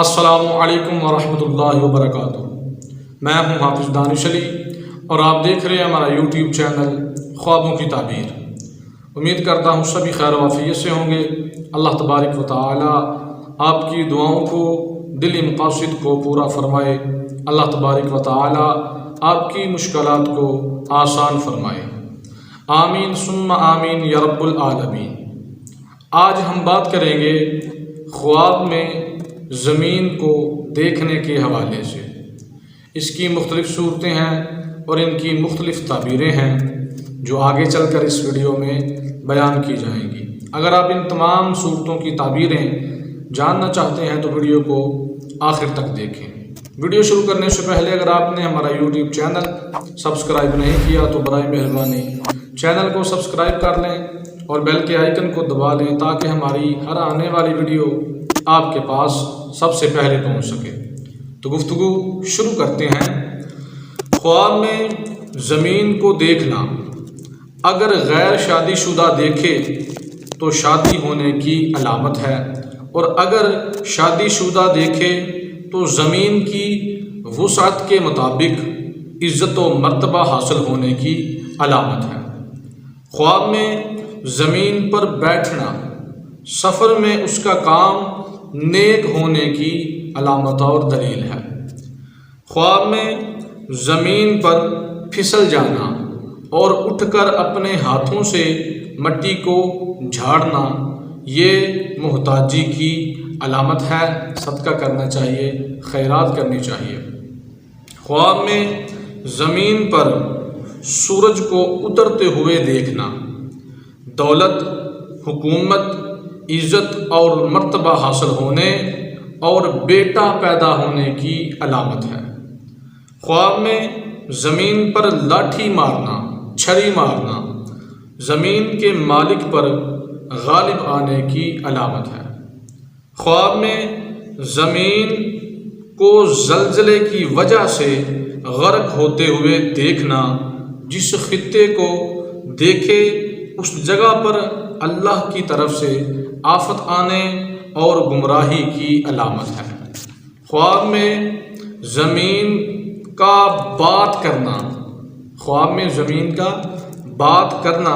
السلام علیکم ورحمۃ اللہ وبرکاتہ۔ میں ہوں حافظ دانش علی اور آپ دیکھ رہے ہیں ہمارا یوٹیوب چینل خوابوں کی تعبیر۔ امید کرتا ہوں سبھی خیر و عافیت سے ہوں گے۔ اللہ تبارک و تعالی آپ کی دعاؤں کو، دلی مقاصد کو پورا فرمائے۔ اللہ تبارک و تعالی آپ کی مشکلات کو آسان فرمائے۔ آمین ثم آمین یا رب العالمین۔ آج ہم بات کریں گے خواب میں زمین کو دیکھنے کے حوالے سے۔ اس کی مختلف صورتیں ہیں اور ان کی مختلف تعبیریں ہیں جو آگے چل کر اس ویڈیو میں بیان کی جائیں گی۔ اگر آپ ان تمام صورتوں کی تعبیریں جاننا چاہتے ہیں تو ویڈیو کو آخر تک دیکھیں۔ ویڈیو شروع کرنے سے پہلے اگر آپ نے ہمارا یوٹیوب چینل سبسکرائب نہیں کیا تو برائے مہربانی چینل کو سبسکرائب کر لیں اور بیل کے آئیکن کو دبا لیں تاکہ ہماری ہر آنے والی ویڈیو آپ کے پاس سب سے پہلے پہنچ سکے۔ تو گفتگو شروع کرتے ہیں۔ خواب میں زمین کو دیکھنا، اگر غیر شادی شدہ دیکھے تو شادی ہونے کی علامت ہے، اور اگر شادی شدہ دیکھے تو زمین کی وسعت کے مطابق عزت و مرتبہ حاصل ہونے کی علامت ہے۔ خواب میں زمین پر بیٹھنا سفر میں اس کا کام نیک ہونے کی علامت اور دلیل ہے۔ خواب میں زمین پر پھسل جانا اور اٹھ کر اپنے ہاتھوں سے مٹی کو جھاڑنا یہ محتاجی کی علامت ہے۔ صدقہ کرنا چاہیے، خیرات کرنی چاہیے۔ خواب میں زمین پر سورج کو اترتے ہوئے دیکھنا دولت، حکومت، عزت اور مرتبہ حاصل ہونے اور بیٹا پیدا ہونے کی علامت ہے۔ خواب میں زمین پر لاٹھی مارنا، چھری مارنا زمین کے مالک پر غالب آنے کی علامت ہے۔ خواب میں زمین کو زلزلے کی وجہ سے غرق ہوتے ہوئے دیکھنا، جس خطے کو دیکھے اس جگہ پر اللہ کی طرف سے آفت آنے اور گمراہی کی علامت ہے۔ خواب میں زمین کا بات کرنا، خواب میں زمین کا بات کرنا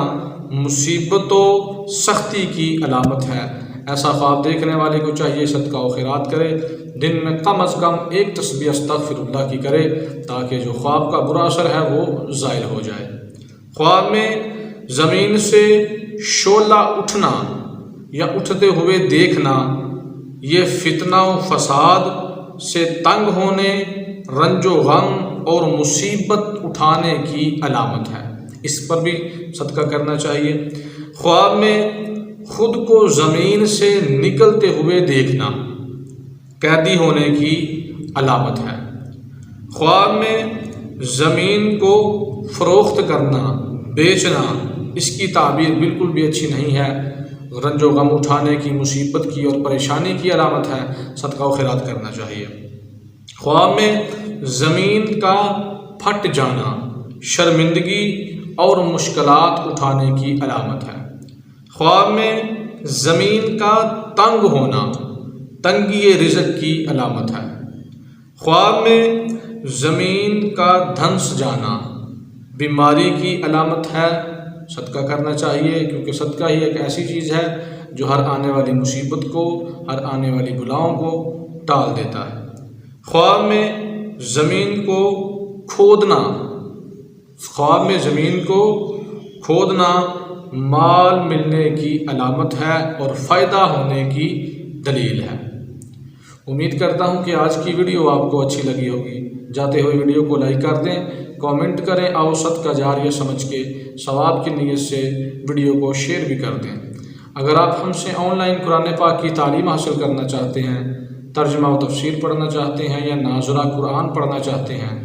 مصیبت و سختی کی علامت ہے۔ ایسا خواب دیکھنے والے کو چاہیے صدقہ و خیرات کرے، دن میں کم از کم ایک تسبیح استغفر اللہ کی کرے تاکہ جو خواب کا برا اثر ہے وہ زائل ہو جائے۔ خواب میں زمین سے شعلہ اٹھنا یا اٹھتے ہوئے دیکھنا یہ فتنہ و فساد سے تنگ ہونے، رنج و غم اور مصیبت اٹھانے کی علامت ہے۔ اس پر بھی صدقہ کرنا چاہیے۔ خواب میں خود کو زمین سے نکلتے ہوئے دیکھنا قیدی ہونے کی علامت ہے۔ خواب میں زمین کو فروخت کرنا، بیچنا، اس کی تعبیر بالکل بھی اچھی نہیں ہے، رنج و غم اٹھانے کی، مصیبت کی اور پریشانی کی علامت ہے۔ صدقہ و خیرات کرنا چاہیے۔ خواب میں زمین کا پھٹ جانا شرمندگی اور مشکلات اٹھانے کی علامت ہے۔ خواب میں زمین کا تنگ ہونا تنگی رزق کی علامت ہے۔ خواب میں زمین کا دھنس جانا بیماری کی علامت ہے۔ صدقہ کرنا چاہیے کیونکہ صدقہ ہی ایک ایسی چیز ہے جو ہر آنے والی مصیبت کو، ہر آنے والی بلاؤں کو ٹال دیتا ہے۔ خواب میں زمین کو کھودنا، خواب میں زمین کو کھودنا مال ملنے کی علامت ہے اور فائدہ ہونے کی دلیل ہے۔ امید کرتا ہوں کہ آج کی ویڈیو آپ کو اچھی لگی ہوگی۔ جاتے ہوئے ویڈیو کو لائک کر دیں، کامنٹ کریں اور صدقہ جاریہ سمجھ کے ثواب کی نیت سے ویڈیو کو شیئر بھی کر دیں۔ اگر آپ ہم سے آن لائن قرآن پاک کی تعلیم حاصل کرنا چاہتے ہیں، ترجمہ و تفسیر پڑھنا چاہتے ہیں یا ناظرہ قرآن پڑھنا چاہتے ہیں،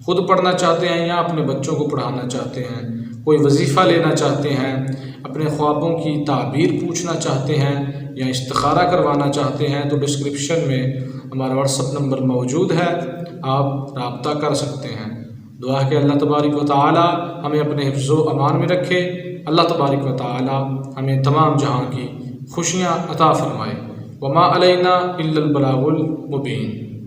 خود پڑھنا چاہتے ہیں یا اپنے بچوں کو پڑھانا چاہتے ہیں، کوئی وظیفہ لینا چاہتے ہیں، اپنے خوابوں کی تعبیر پوچھنا چاہتے ہیں یا استخارہ کروانا چاہتے ہیں تو ڈسکرپشن میں ہمارا واٹس ایپ نمبر موجود ہے، آپ رابطہ کر سکتے ہیں۔ دعا ہے کہ اللہ تبارک و تعالی ہمیں اپنے حفظ و امان میں رکھے۔ اللہ تبارک و تعالی ہمیں تمام جہاں کی خوشیاں عطا فرمائے۔ وما علینا الا البلاغ المبین۔